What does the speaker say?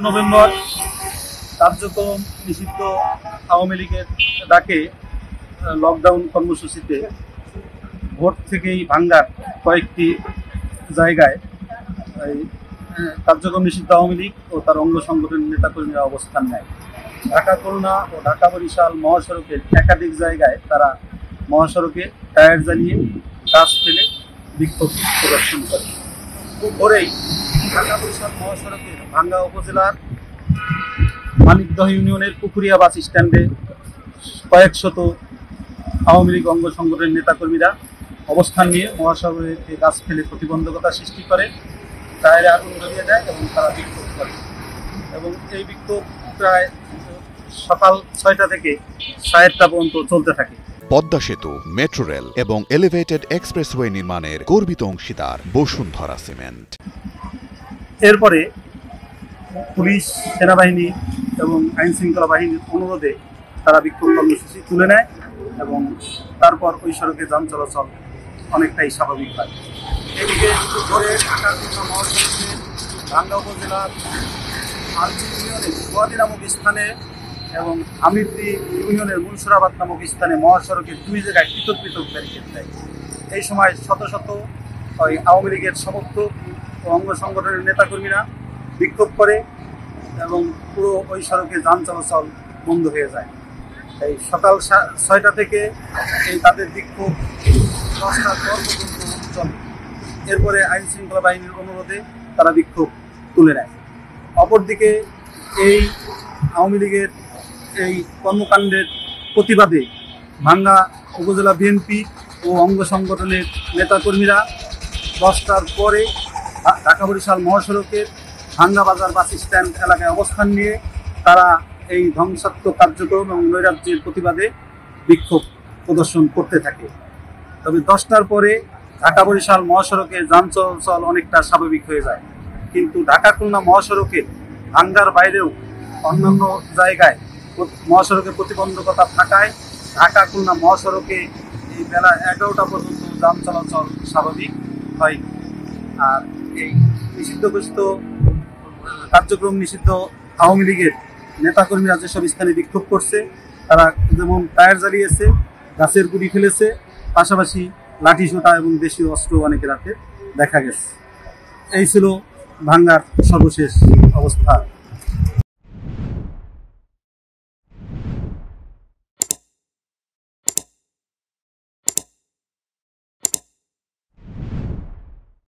November কার্যক্রম নিষিদ্ধ আওয়ামী লীগের ডাকে লকডাউন কর্মসূচিতে ভোর থেকেই ভাঙ্গার কয়েকটি জায়গায় এই কার্যক্রম নিষিদ্ধ আওয়ামী লীগ ও তার অঙ্গ সংগঠনের নেতাকর্মীরা অবস্থান নেয়। ঢাকা খুলনা ও ঢাকা বরিশাল মহাসড়কের একাধিক জায়গায় তারা মহাসড়কে টায়ার জ্বালিয়ে গাছ ফেলে বিক্ষোভ প্রদর্শন করে। খুব ভোরেই ঢাকা বরিশাল মহাসড়কের ভাঙ্গা উপজেলার মানিকদহ ইউনিয়নের পুকুরিয়া বাস স্ট্যান্ডে কয়েক শত আওয়ামী লীগ অঙ্গ সংগঠনের নেতাকর্মীরা অবস্থান নিয়ে মহাসড়কে গাছ ফেলে প্রতিবন্ধকতা সৃষ্টি করে, টায়ারে আগুন ধরিয়ে দেয় এবং তারা বিক্ষোভ করে। এবং এই বিক্ষোভ প্রায় সকাল 6টা থেকে 7টা পর্যন্ত চলতে থাকে। পদ্মা সেতু, মেট্রো রেল এবং এলিভেটেড এক্সপ্রেসওয়ে নির্মাণের গর্বিত অংশীদার বসুন্ধরা সিমেন্ট। এরপরে পুলিশ, সেনাবাহিনী এবং আইন শৃঙ্খলা বাহিনীর অনুরোধে তারা বিক্ষোভ কর্মসূচি তুলে নেয় এবং তারপর ওই সড়কে যান চলাচল অনেকটাই স্বাভাবিক হয়। এদিকে ধরে ঢাকা খুলনা মহাসড়কে ভাঙ্গা উপজেলার আরজি ইউনিয়নের সোয়াদি নামক স্থানে এবং হামিরদি ইউনিয়নের মুনসুরাবাদ নামক স্থানে মহাসড়কের 2 জায়গায় পৃথক পৃথক ব্যারিকেড দেয়। এই সময় শত শত ওই আওয়ামী লীগের সমর্থক ও অঙ্গ সংগঠনের নেতাকর্মীরা বিক্ষোভ করে এবং পুরো ওই সড়কে যান চলাচল বন্ধ হয়ে যায়। এই সকাল 6টা থেকে এই তাদের বিক্ষোভ 10টার পর পর্যন্ত চলে। এরপরে আইন শৃঙ্খলা বাহিনীর অনুরোধে তারা বিক্ষোভ তুলে নেয়। অপরদিকে এই আওয়ামী লীগের এই কর্মকাণ্ডের প্রতিবাদে ভাঙ্গা উপজেলা বিএনপি ও অঙ্গ সংগঠনের নেতাকর্মীরা 10টার পরে ঢাকা বরিশাল মহাসড়কের ভাঙ্গা বাজার বাস স্ট্যান্ড এলাকায় অবস্থান নিয়ে তারা এই ধ্বংসাত্মক কার্যক্রম এবং নৈরাজ্যের প্রতিবাদে বিক্ষোভ প্রদর্শন করতে থাকে। তবে 10টার পরে ঢাকা বরিশাল মহাসড়কে যান চলাচল অনেকটা স্বাভাবিক হয়ে যায়, কিন্তু ঢাকা খুলনা মহাসড়কের ভাঙ্গার বাইরেও অন্যান্য জায়গায় মহাসড়কে প্রতিবন্ধকতা থাকায় ঢাকা খুলনা মহাসড়কে এই বেলা 11টা পর্যন্ত যান চলাচল স্বাভাবিক হয়। আর এই নিষিদ্ধ ঘোষিত কার্যক্রম নিষিদ্ধ আওয়ামী লীগের নেতাকর্মীরা যেসব স্থানে বিক্ষোভ করছে, তারা যেমন টায়ার জ্বালিয়েছে, গাছের গুড়ি ফেলেছে, পাশাপাশি লাঠি সোঁটা এবং দেশীয় অস্ত্র অনেকের হাতে দেখা গেছে। এই ছিল ভাঙ্গার সর্বশেষ অবস্থা।